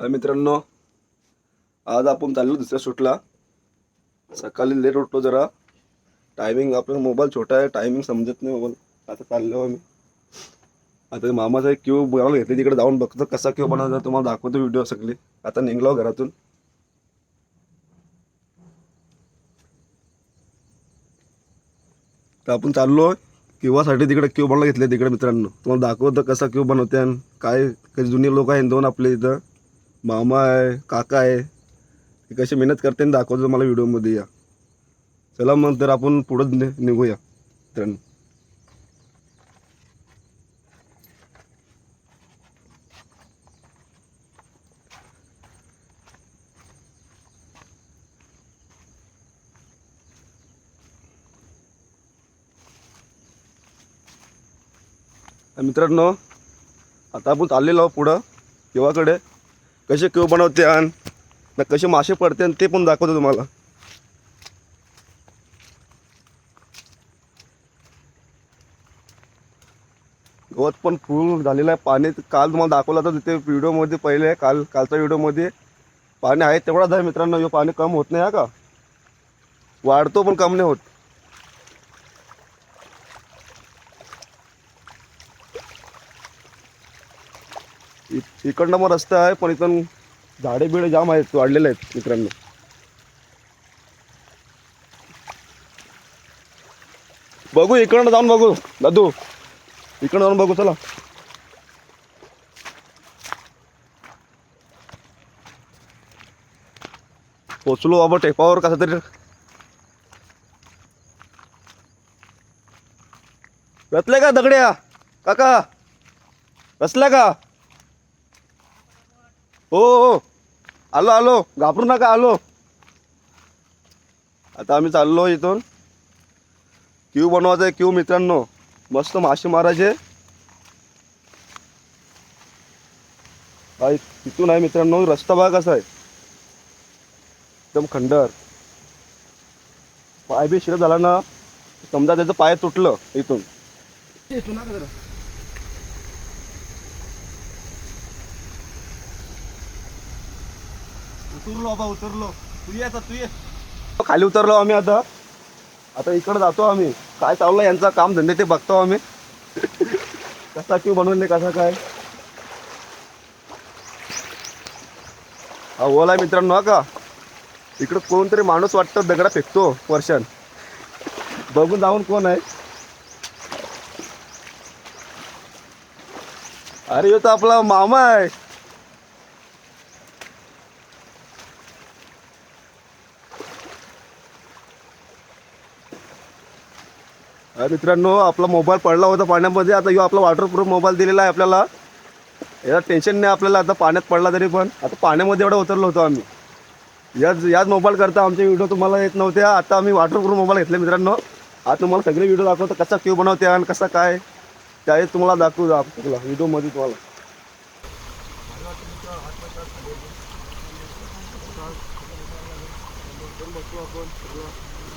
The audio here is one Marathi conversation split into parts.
मित्रांनो, आज आपण चाललो दुसऱ्या शूटला. सकाळी लेट उठलो जरा. टायमिंग आपला मोबाईल छोटा आहे, टायमिंग समजत नाही मोबाईल. आता चाललो आम्ही. आता मामाचा एक क्यू बनवायला घेतली, तिकडे जाऊन बघतो कसा क्यू बनवतो, तुम्हाला दाखवतो व्हिडिओ सगळी. आता निघलो घरातून. तर आपण चाललो क्यूसाठी, तिकडे क्यू बनवायला घेतले तिकडे. मित्रांनो, तुम्हाला दाखवतो कसा क्यू बनवते आणि काय काही जुने लोक आहेत दोन आपले इथं. मामा आहे, काका आहे, ते कशी मेहनत करते आणि दाखवतो मला व्हिडिओमध्ये. या चला मग तर आपण पुढं निघूया मित्रांनो. मित्रांनो, आता आपण चाललेलो आहोत पुढं केव्हाकडे. कसे केव बनवते आणि कसे मासे पडते आणि ते पण दाखवतो तुम्हाला. गवत पण फुल झालेलं आहे. पाणी काल तुम्हाला दाखवलं तर तिथे व्हिडिओमध्ये पहिले कालच्या व्हिडिओमध्ये पाणी आहे तेवढाच आहे मित्रांनो. हे पाणी कम होत नाही का, वाढतो पण कम नाही होत. इकडनं मग रस्ता आहे, पण इथून झाडे बिडे जाम आहेत, वाढलेले आहेत मित्रांनो. बघू इकडनं जाऊन बघू दादू, इकडं जाऊन बघू चला. पोचलो बाबा टेपावर कसा तरी. रचले का दगड्या काका, रचल्या का? हो हो, आलो आलो, घाबरू नका, आलो. आता आम्ही चाललो इथून. क्यू बनवायचा आहे क्यू मित्रांनो, मस्त मासे मारायचे. तिथून आहे मित्रांनो, रस्ता बघा कसा आहे, एकदम खंडर. पाय बी शिरत झाला ना, समजा त्याचं पाय तुटलं इथून. उतरलो बाबा, उतरलो. तू ये आता, तू ये. खाली उतरलो आम्ही. आता आता इकडे जातो आम्ही. काय चाललं यांचा काम धंदे ते बघतो आम्ही. कसा क्यू बनवले, कसा काय. हा ओला आहे मित्रांनो. हा का इकडं कोणतरी माणूस वाटतं दगडा फेकतो वर्षान. बघून जाऊन कोण आहे. अरे ह्यो तर आपला मामा आहे. मित्रांनो, आपला मोबाईल पडला होता पाण्यामध्ये. आता ह्यो आपला वॉटरप्रूफ मोबाईल दिलेला आहे आपल्याला. याला टेन्शन नाही आपल्याला. आता पाण्यात पडला तरी पण, आता पाण्यामध्ये एवढं उतरलो होतो आम्ही. याच मोबाईल करता आमचे व्हिडिओ तुम्हाला येत नव्हत्या. आता आम्ही वॉटरप्रूफ मोबाईल घेतले मित्रांनो. आता तुम्हाला सगळे व्हिडिओ दाखवतो कसा क्यू बनवते आणि कसा काय, त्याही तुम्हाला दाखवू आपल्याला व्हिडिओमध्ये तुम्हाला.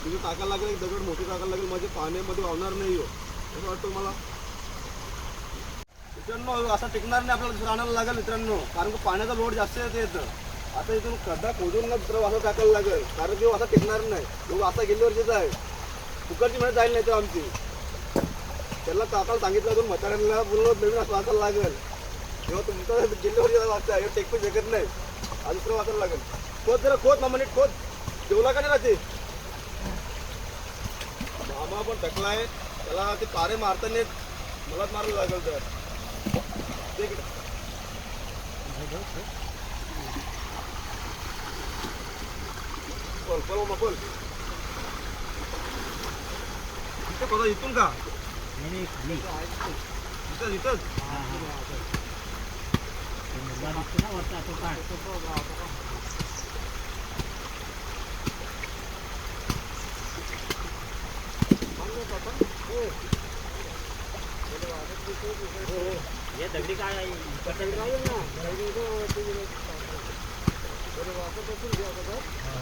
तिथे टाकायला लागेल, एक दगड मोठी टाकायला लागेल, म्हणजे पाण्यामध्ये वाहणार नाही. असं वाटतं मला मित्रांनो. असा टिकणार नाही, आपल्याला दुसरं आणायला लागेल मित्रांनो, कारण की पाण्याचा लोड जास्त येतं. आता इथून खड्डा खोदून ना दुसरं वासा टाकायला लागेल, कारण की असा टिकणार नाही. तो असा गेल्या वर्षीचा आहे, फुकटची म्हणजे जाईल नाही तो आमची. त्याला काकाला सांगितलं अजून म्हाताऱ्यांना, बोललो नवीन असं वाचायला लागेल. तेव्हा तुमचं गेल्या वर्षीचा वाचता हे टेकू शकत नाही, हा दुसरं वाचायला लागेल. खोद जरा, खोद मामा नीट खोद. जेवला का नाही राहते मामा पण टकलाय, त्याला ते पारे मारता नाहीत, मलाच मारायला लागेल. तर बोल बोल मग बोल. इथं खोदा, इथून का इथं इथंच. ये दगडी काय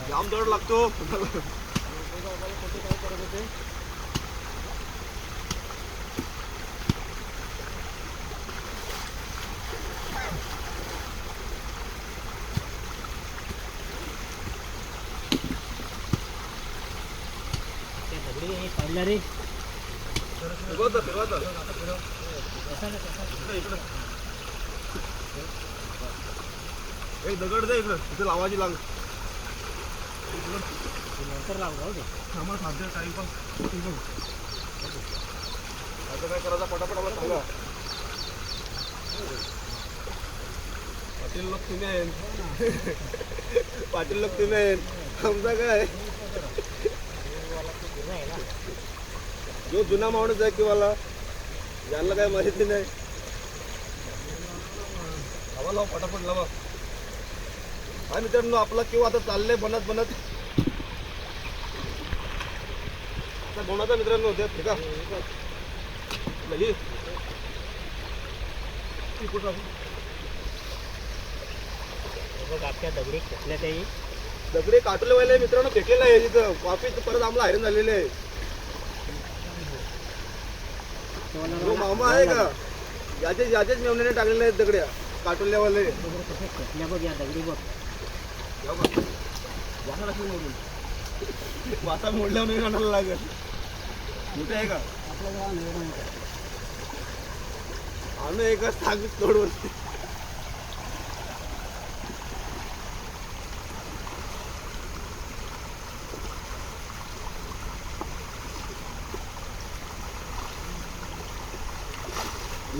जाम दड लागतो. आणला रे फिरवतं फिरवतं इकडं एक दगड दे इकडं तिथे लावायची लाग नंतर लावू राहू दे आम्हाला साध्य काही पण आता काय करायचं पटापट आम्हाला सांगा पाटील लोक तुम्ही आहे पाटील लोक तुम्ही आहे आमचा काय जो जुना माणूस आहे की मला यांना काय माहिती नाही लावा लावा पटापट लावा हा मित्रांनो आपला किंवा आता चाललंय बनत बनत आता बनवता मित्रांनो ते ठीक आहे बघ आपल्या दगडी कुठल्या काही दगडे काटले वाले मित्रांनो फेकलेलं आहे तिथं वापिस परत आम्हाला हैराण झालेले आहे जो मामा आहे का याचेच मेवण्याने टाकलेले आहेत दगड्या काटुल्यावाले कुठल्या बघ या दगडी बघ वासा मोडल्यावर नाही आणायला लागेल मोठे आहे का आणू एकच ताक तोडून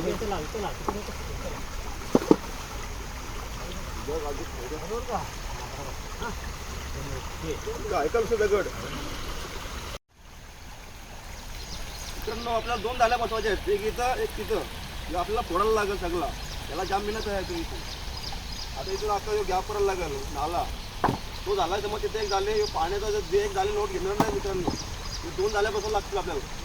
इथं लाव इथं लाव ऐकाल दगड मित्रांनो आपल्याला 2 डाल्या बसवायच्या आहेत एक इथं एक तिथं हे आपल्याला फोडायला लागेल सगळा त्याला जाम मेहनत आहे ते इथून आता इथून आता गॅप करायला लागेल नाला तो झाला तर मग तिथे एक झाले पाण्याचा जर एक झाले लोट घेणार नाही मित्रांनो 2 डाल्या बसवायला लागतील आपल्याला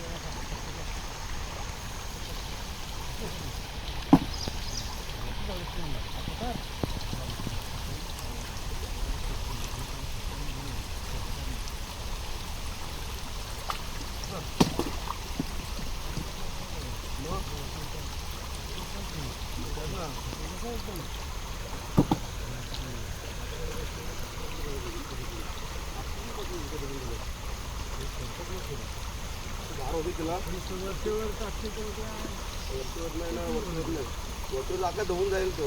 वरती लाका धुवून जाईल तो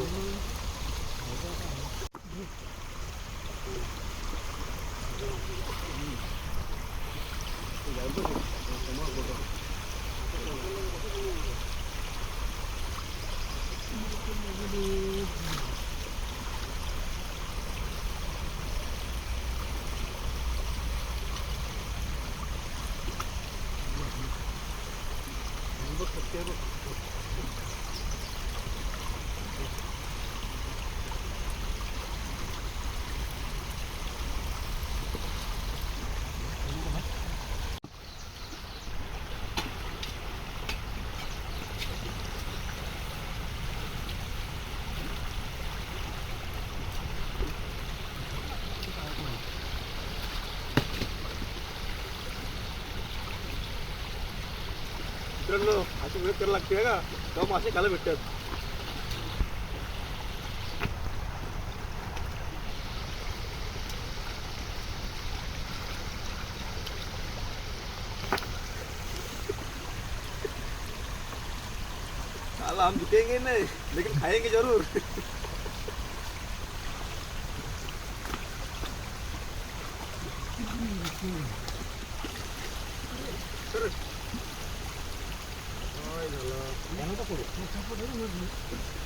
मित्रांनो अशी वेळ करायला लागते का तेव्हा मासे खायला भेटतात साला हम जीतेंगे नहीं लेकिन खाएंगे जरूर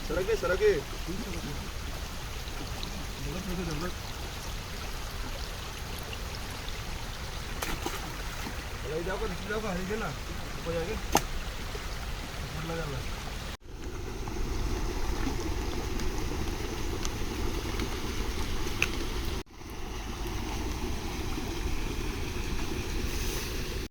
सरके सरके जाओ का हरी के ना